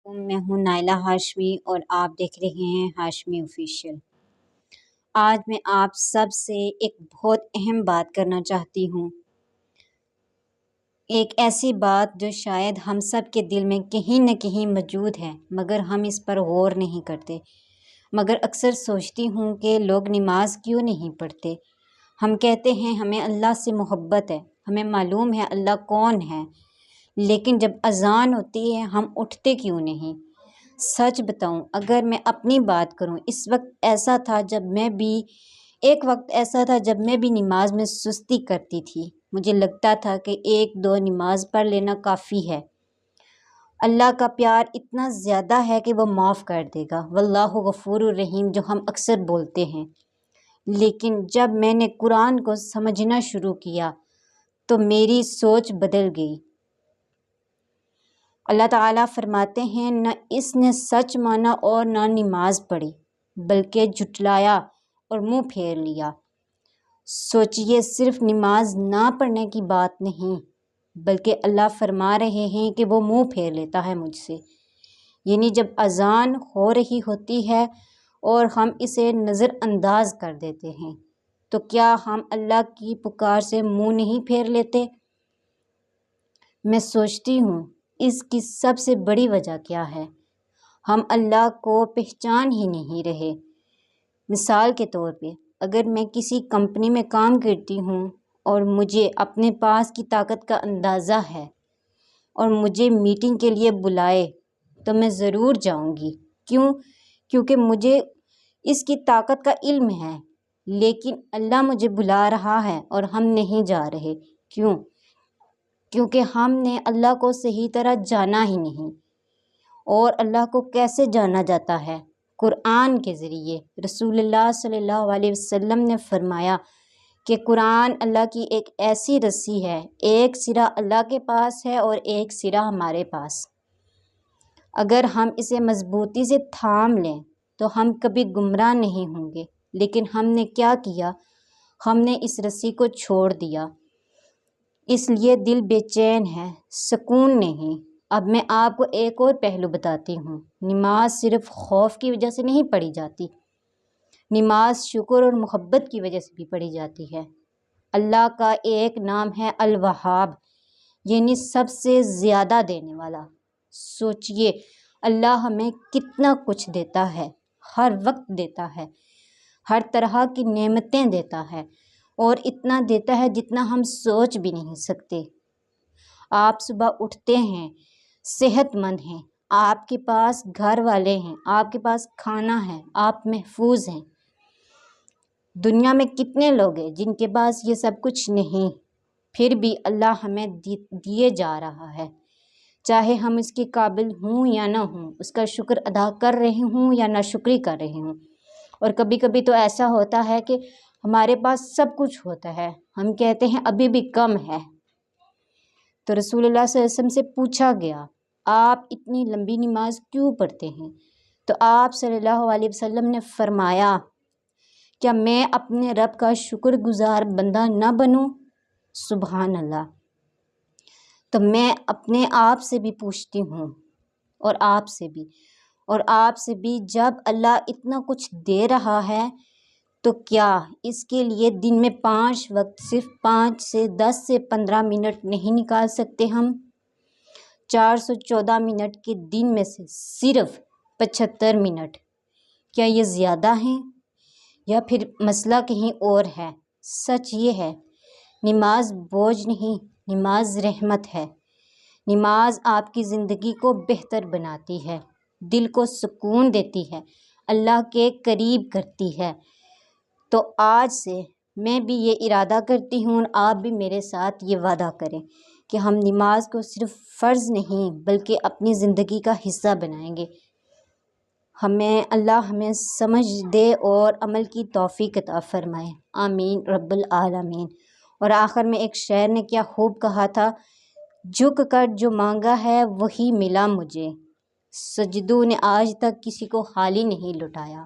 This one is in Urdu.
میں ہوں نائلہ ہاشمی اور آپ دیکھ رہے ہیں ہاشمی آفیشیل۔ آج میں آپ سب سے ایک بہت اہم بات کرنا چاہتی ہوں، ایک ایسی بات جو شاید ہم سب کے دل میں کہیں نہ کہیں موجود ہے مگر ہم اس پر غور نہیں کرتے۔ مگر اکثر سوچتی ہوں کہ لوگ نماز کیوں نہیں پڑھتے۔ ہم کہتے ہیں ہمیں اللہ سے محبت ہے، ہمیں معلوم ہے اللہ کون ہے، لیکن جب اذان ہوتی ہے ہم اٹھتے کیوں نہیں؟ سچ بتاؤں، اگر میں اپنی بات کروں، ایک وقت ایسا تھا جب میں بھی نماز میں سستی کرتی تھی۔ مجھے لگتا تھا کہ 1-2 نماز پڑھ لینا کافی ہے، اللہ کا پیار اتنا زیادہ ہے کہ وہ معاف کر دے گا، واللہ غفور الرحیم جو ہم اکثر بولتے ہیں۔ لیکن جب میں نے قرآن کو سمجھنا شروع کیا تو میری سوچ بدل گئی۔ اللہ تعالیٰ فرماتے ہیں نہ اس نے سچ مانا اور نہ نماز پڑھی بلکہ جھٹلایا اور منہ پھیر لیا۔ سوچئے، صرف نماز نہ پڑھنے کی بات نہیں بلکہ اللہ فرما رہے ہیں کہ وہ منہ پھیر لیتا ہے مجھ سے۔ یعنی جب اذان ہو رہی ہوتی ہے اور ہم اسے نظر انداز کر دیتے ہیں تو کیا ہم اللہ کی پکار سے منہ نہیں پھیر لیتے؟ میں سوچتی ہوں اس کی سب سے بڑی وجہ کیا ہے؟ ہم اللہ کو پہچان ہی نہیں رہے۔ مثال کے طور پہ، اگر میں کسی کمپنی میں کام کرتی ہوں اور مجھے اپنے پاس کی طاقت کا اندازہ ہے اور مجھے میٹنگ کے لیے بلائے تو میں ضرور جاؤں گی۔ کیونکہ مجھے اس کی طاقت کا علم ہے، لیکن اللہ مجھے بلا رہا ہے اور ہم نہیں جا رہے۔ کیونکہ ہم نے اللہ کو صحیح طرح جانا ہی نہیں۔ اور اللہ کو کیسے جانا جاتا ہے؟ قرآن کے ذریعے۔ رسول اللہ صلی اللہ علیہ وسلم نے فرمایا کہ قرآن اللہ کی ایک ایسی رسی ہے، ایک سرا اللہ کے پاس ہے اور ایک سرا ہمارے پاس۔ اگر ہم اسے مضبوطی سے تھام لیں تو ہم کبھی گمراہ نہیں ہوں گے، لیکن ہم نے کیا کیا؟ ہم نے اس رسی کو چھوڑ دیا، اس لیے دل بے چین ہے، سکون نہیں۔ اب میں آپ کو ایک اور پہلو بتاتی ہوں۔ نماز صرف خوف کی وجہ سے نہیں پڑھی جاتی، نماز شکر اور محبت کی وجہ سے بھی پڑھی جاتی ہے۔ اللہ کا ایک نام ہے الوہاب، یعنی سب سے زیادہ دینے والا۔ سوچئے، اللہ ہمیں کتنا کچھ دیتا ہے، ہر وقت دیتا ہے، ہر طرح کی نعمتیں دیتا ہے، اور اتنا دیتا ہے جتنا ہم سوچ بھی نہیں سکتے۔ آپ صبح اٹھتے ہیں، صحت مند ہیں، آپ کے پاس گھر والے ہیں، آپ کے پاس کھانا ہے، آپ محفوظ ہیں۔ دنیا میں کتنے لوگ ہیں جن کے پاس یہ سب کچھ نہیں، پھر بھی اللہ ہمیں دیے جا رہا ہے، چاہے ہم اس کے قابل ہوں یا نہ ہوں، اس کا شکر ادا کر رہے ہوں یا ناشکری کر رہے ہوں۔ اور کبھی کبھی تو ایسا ہوتا ہے کہ ہمارے پاس سب کچھ ہوتا ہے، ہم کہتے ہیں ابھی بھی کم ہے۔ تو رسول اللہ صلی اللہ علیہ وسلم سے پوچھا گیا، آپ اتنی لمبی نماز کیوں پڑھتے ہیں؟ تو آپ صلی اللہ علیہ وسلم نے فرمایا، کیا میں اپنے رب کا شکر گزار بندہ نہ بنوں؟ سبحان اللہ۔ تو میں اپنے آپ سے بھی پوچھتی ہوں اور آپ سے بھی جب اللہ اتنا کچھ دے رہا ہے تو کیا اس کے لیے دن میں 5 وقت صرف 5 سے 10 سے 15 منٹ نہیں نکال سکتے ہم؟ 414 منٹ کے دن میں سے صرف 75 منٹ، کیا یہ زیادہ ہیں یا پھر مسئلہ کہیں اور ہے؟ سچ یہ ہے، نماز بوجھ نہیں، نماز رحمت ہے۔ نماز آپ کی زندگی کو بہتر بناتی ہے، دل کو سکون دیتی ہے، اللہ کے قریب کرتی ہے۔ تو آج سے میں بھی یہ ارادہ کرتی ہوں، آپ بھی میرے ساتھ یہ وعدہ کریں کہ ہم نماز کو صرف فرض نہیں بلکہ اپنی زندگی کا حصہ بنائیں گے۔ اللہ ہمیں سمجھ دے اور عمل کی توفیق عطا فرمائے، آمین رب العالمین۔ اور آخر میں ایک شاعر نے کیا خوب کہا تھا، جھک کر جو مانگا ہے وہی ملا مجھے، سجدوں نے آج تک کسی کو خالی نہیں لٹایا۔